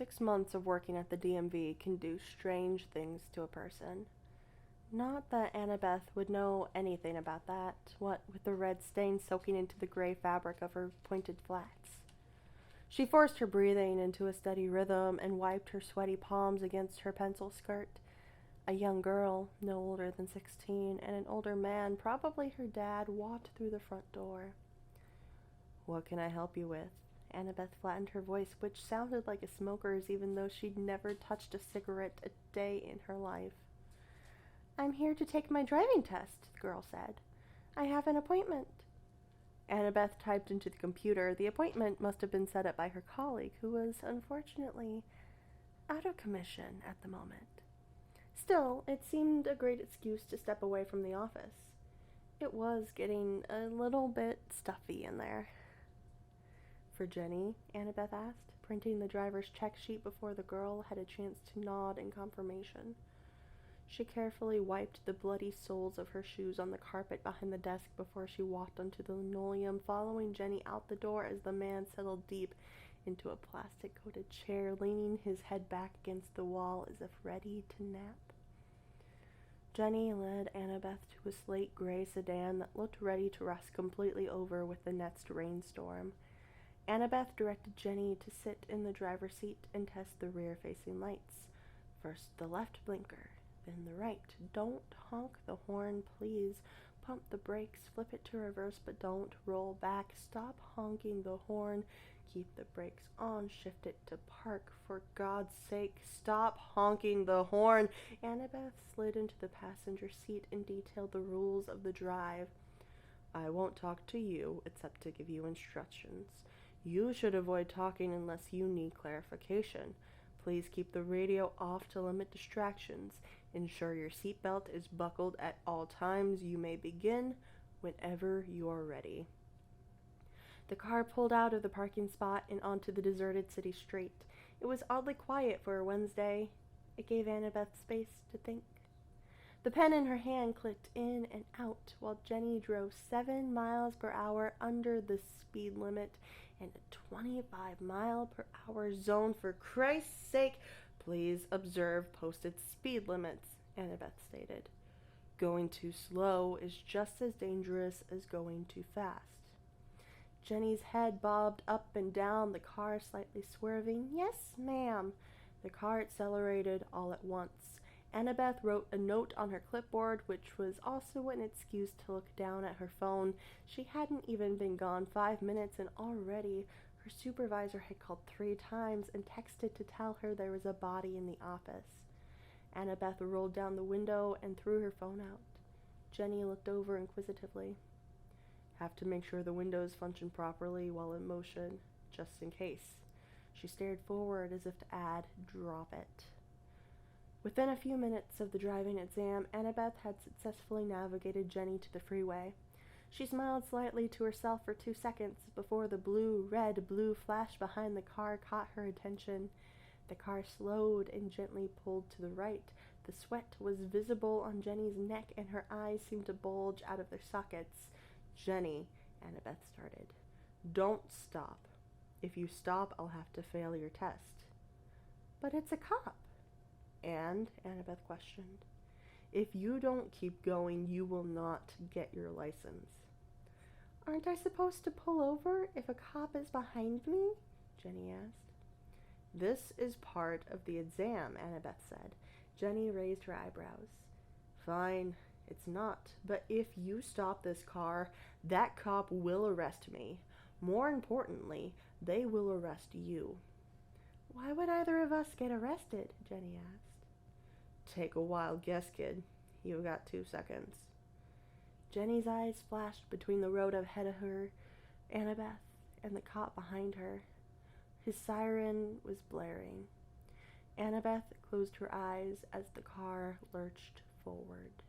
6 months of working at the DMV can do strange things to a person. Not that Annabeth would know anything about that, what with the red stain soaking into the gray fabric of her pointed flats. She forced her breathing into a steady rhythm and wiped her sweaty palms against her pencil skirt. A young girl, no older than 16, and an older man, probably her dad, walked through the front door. "What can I help you with?" Annabeth flattened her voice, which sounded like a smoker's even though she'd never touched a cigarette a day in her life. "I'm here to take my driving test," the girl said. "I have an appointment." Annabeth typed into the computer. The appointment must have been set up by her colleague, who was, unfortunately, out of commission at the moment. Still, it seemed a great excuse to step away from the office. It was getting a little bit stuffy in there. "For Jenny?" Annabeth asked, printing the driver's check sheet before the girl had a chance to nod in confirmation. She carefully wiped the bloody soles of her shoes on the carpet behind the desk before she walked onto the linoleum, following Jenny out the door as the man settled deep into a plastic-coated chair, leaning his head back against the wall as if ready to nap. Jenny led Annabeth to a slate gray sedan that looked ready to rust completely over with the next rainstorm. Annabeth directed Jenny to sit in the driver's seat and test the rear-facing lights. First the left blinker, then the right. "Don't honk the horn, please. Pump the brakes, flip it to reverse, but don't roll back. Stop honking the horn. Keep the brakes on, shift it to park. For God's sake, stop honking the horn." Annabeth slid into the passenger seat and detailed the rules of the drive. "I won't talk to you except to give you instructions. You should avoid talking unless you need clarification. Please keep the radio off to limit distractions. Ensure your seatbelt is buckled at all times. You may begin whenever you are ready." The car pulled out of the parking spot and onto the deserted city street. It was oddly quiet for a Wednesday. It gave Annabeth space to think. The pen in her hand clicked in and out while Jenny drove 7 miles per hour under the speed limit in a 25-mile-per-hour zone. "For Christ's sake, please observe posted speed limits," Annabeth stated. "Going too slow is just as dangerous as going too fast." Jenny's head bobbed up and down, the car slightly swerving. "Yes, ma'am." The car accelerated all at once. Annabeth wrote a note on her clipboard, which was also an excuse to look down at her phone. She hadn't even been gone 5 minutes, and already her supervisor had called 3 times and texted to tell her there was a body in the office. Annabeth rolled down the window and threw her phone out. Jenny looked over inquisitively. "Have to make sure the windows function properly while in motion, just in case." She stared forward as if to add, "Drop it." Within a few minutes of the driving exam, Annabeth had successfully navigated Jenny to the freeway. She smiled slightly to herself for 2 seconds before the blue flash behind the car caught her attention. The car slowed and gently pulled to the right. The sweat was visible on Jenny's neck, and her eyes seemed to bulge out of their sockets. "Jenny," Annabeth started. "Don't stop. If you stop, I'll have to fail your test." "But it's a cop." "And?" Annabeth questioned. "If you don't keep going, you will not get your license." "Aren't I supposed to pull over if a cop is behind me?" Jenny asked. "This is part of the exam," Annabeth said. Jenny raised her eyebrows. "Fine, it's not. But if you stop this car, that cop will arrest me. More importantly, they will arrest you." "Why would either of us get arrested?" Jenny asked. "Take a wild guess, kid. You've got 2 seconds. Jenny's eyes flashed between the road ahead of her, Annabeth, and the cop behind her. His siren was blaring. Annabeth closed her eyes as the car lurched forward.